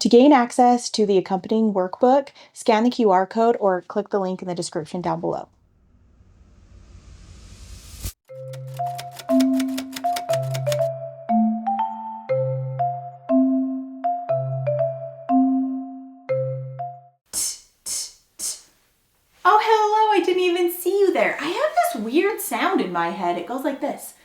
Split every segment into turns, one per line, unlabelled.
To gain access to the accompanying workbook, scan the QR code or click the link in the description down below.
Oh, hello, I didn't even see you there. I have this weird sound in my head. It goes like this.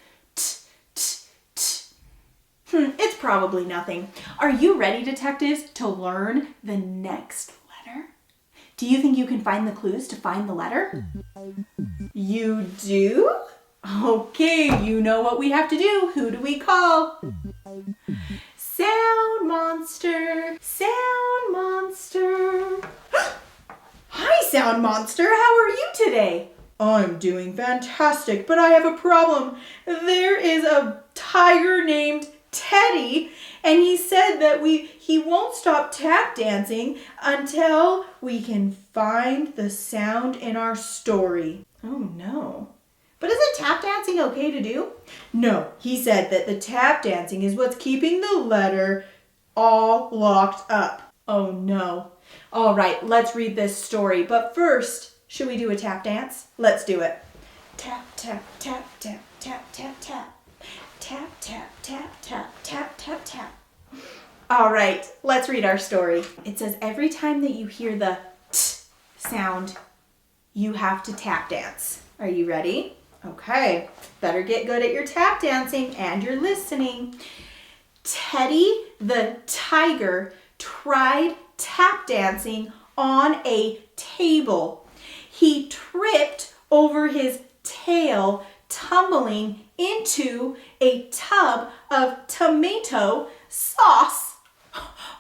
It's probably nothing. Are you ready, detectives, to learn the next letter? Do you think you can find the clues to find the letter? You do? Okay, you know what we have to do. Who do we call? Sound monster. Sound monster. Hi, Sound Monster. How are you today? I'm doing fantastic, but I have a problem. There is a tiger named Teddy, and he said that he won't stop tap dancing until we can find the sound in our story. Oh no. But isn't tap dancing okay to do? No, he said that the tap dancing is what's keeping the letter all locked up. Oh no. All right, let's read this story. But first, should we do a tap dance? Let's do it. Tap, tap, tap, tap, tap, tap, tap. Tap, tap, tap, tap, tap, tap, tap. All right, let's read our story. It says every time that you hear the t sound, you have to tap dance. Are you ready? Okay, better get good at your tap dancing and your listening. Teddy the tiger tried tap dancing on a table. He tripped over his tail, tumbling into a tub of tomato sauce.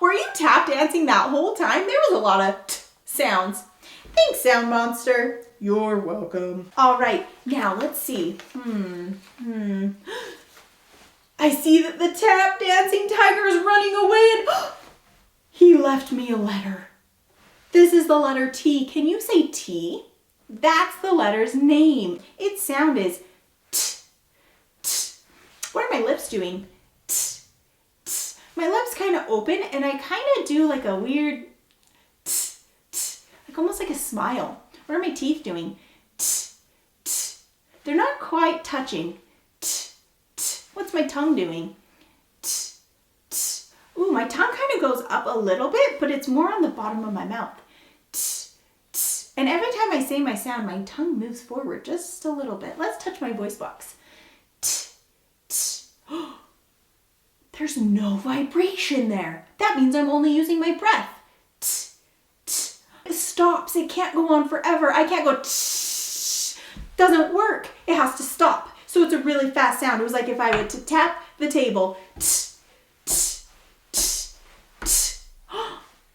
Were you tap dancing that whole time? There was a lot of t sounds. Thanks, Sound Monster. You're welcome. All right, now let's see. I see that the tap dancing tiger is running away and he left me a letter. This is the letter T. Can you say T? That's the letter's name. Its sound is T, T. What are my lips doing? T, T. My lips kind of open and I kind of do like a weird T, T, like almost like a smile. What are my teeth doing? T, T. They're not quite touching. T, T. What's my tongue doing? T, T. Ooh, my tongue kind of goes up a little bit, but it's more on the bottom of my mouth. T, T. And every time I say my sound, my tongue moves forward just a little bit. Let's touch my voice box. T, T. There's no vibration there. That means I'm only using my breath. T, T. It stops. It can't go on forever. I can't go T. Doesn't work. It has to stop. So it's a really fast sound. It was like if I were to tap the table. T, T, T, T.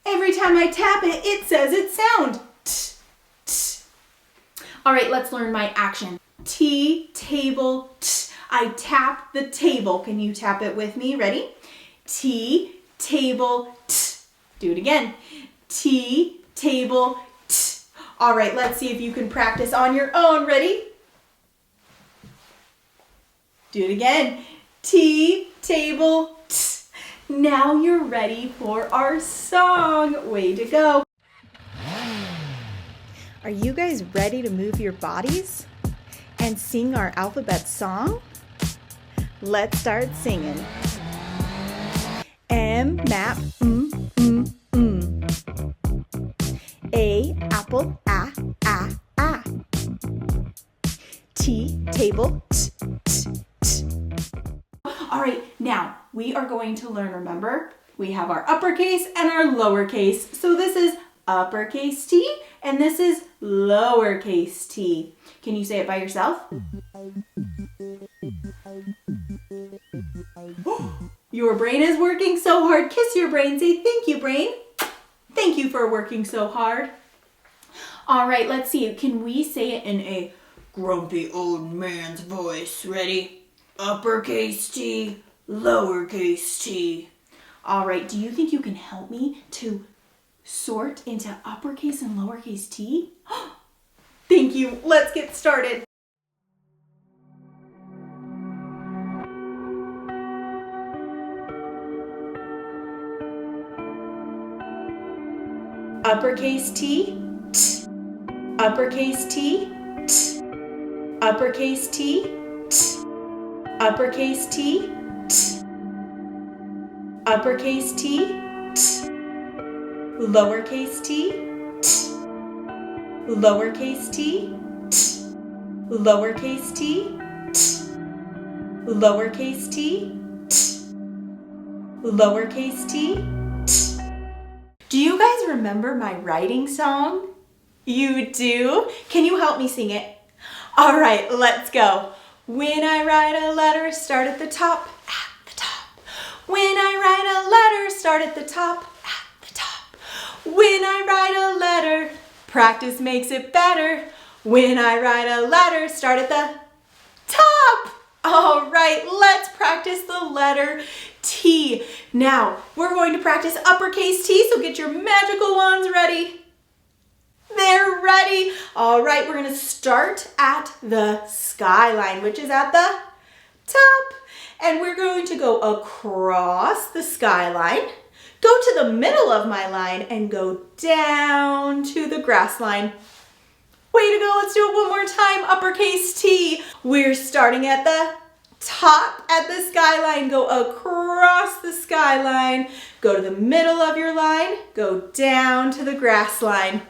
Every time I tap it, it says its sound. T, T. All right, let's learn my action. T, table, T. I tap the table. Can you tap it with me? Ready? T, table, T. Do it again. T, table, T. All right, let's see if you can practice on your own. Ready? Do it again. T, table, T. Now you're ready for our song. Way to go.
Are you guys ready to move your bodies and sing our alphabet song? Let's start singing. M, map, A, apple, A. T, table, T.
All right, now we are going to learn, remember, we have our uppercase and our lowercase. So this is uppercase T and this is lowercase t. Can you say it by yourself? Your brain is working so hard. Kiss your brain. Say, thank you, brain. Thank you for working so hard. All right, let's see. Can we say it in a grumpy old man's voice? Ready? Uppercase T, lowercase t. All right, do you think you can help me to sort into uppercase and lowercase t? Thank you. Let's get started. uppercase T, t, uppercase T, t, uppercase T, t, uppercase T, t, uppercase T, t, lowercase t, t, lowercase t, t, lowercase t, t, lowercase t, t, lowercase t, t. Do you guys remember my writing song? You do? Can you help me sing it? All right, let's go. When I write a letter, start at the top, at the top. When I write a letter, start at the top, at the top. When I write a letter, practice makes it better. When I write a letter, start at the top. All right, let's practice the letter T. Now, we're going to practice uppercase T, so get your magical wands ready. They're ready. All right, we're going to start at the skyline, which is at the top. And we're going to go across the skyline, go to the middle of my line, and go down to the grass line. Way to go. Let's do it one more time. Uppercase T. We're starting at the top at the skyline. Go across the skyline. Go to the middle of your line. Go down to the grass line.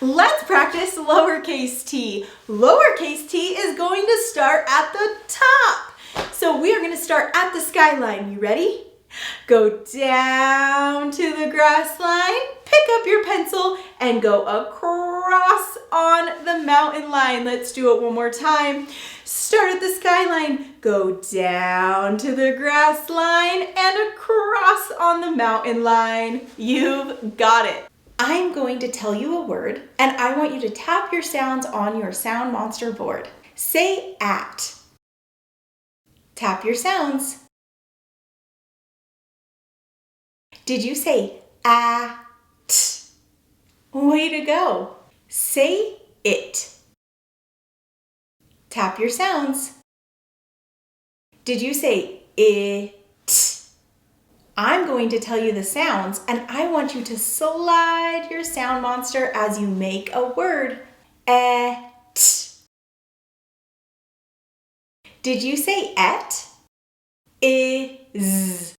Let's practice lowercase t. Lowercase t is going to start at the top. So we are going to start at the skyline. You ready? Go down to the grass line, pick up your pencil, and go across on the mountain line. Let's do it one more time. Start at the skyline, go down to the grass line, and across on the mountain line. You've got it. I'm going to tell you a word, and I want you to tap your sounds on your Sound Monster board. Say at. Tap your sounds. Did you say at? Way to go. Say it. Tap your sounds. Did you say it? I'm going to tell you the sounds, and I want you to slide your sound monster as you make a word. Et. Did you say et? Is.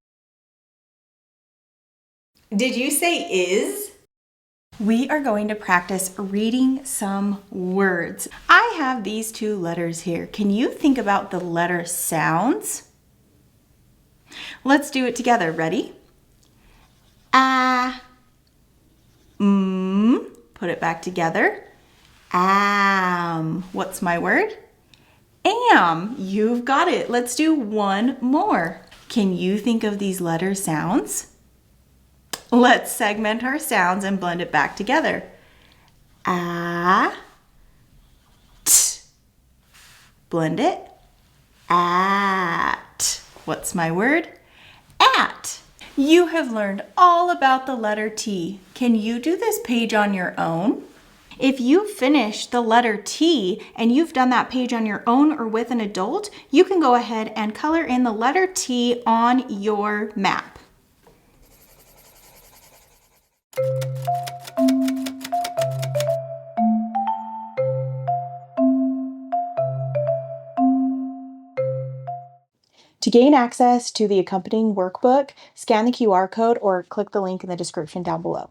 Did you say is? We are going to practice reading some words. I have these two letters here. Can you think about the letter sounds? Let's do it together. Ready? A. Put it back together. Am. What's my word? Am. You've got it. Let's do one more. Can you think of these letter sounds? Let's segment our sounds and blend it back together. A. T. Blend it. At. What's my word? At. You have learned all about the letter T. Can you do this page on your own? If you finish the letter T and you've done that page on your own or with an adult, you can go ahead and color in the letter T on your map. To gain access to the accompanying workbook, scan the QR code or click the link in the description down below.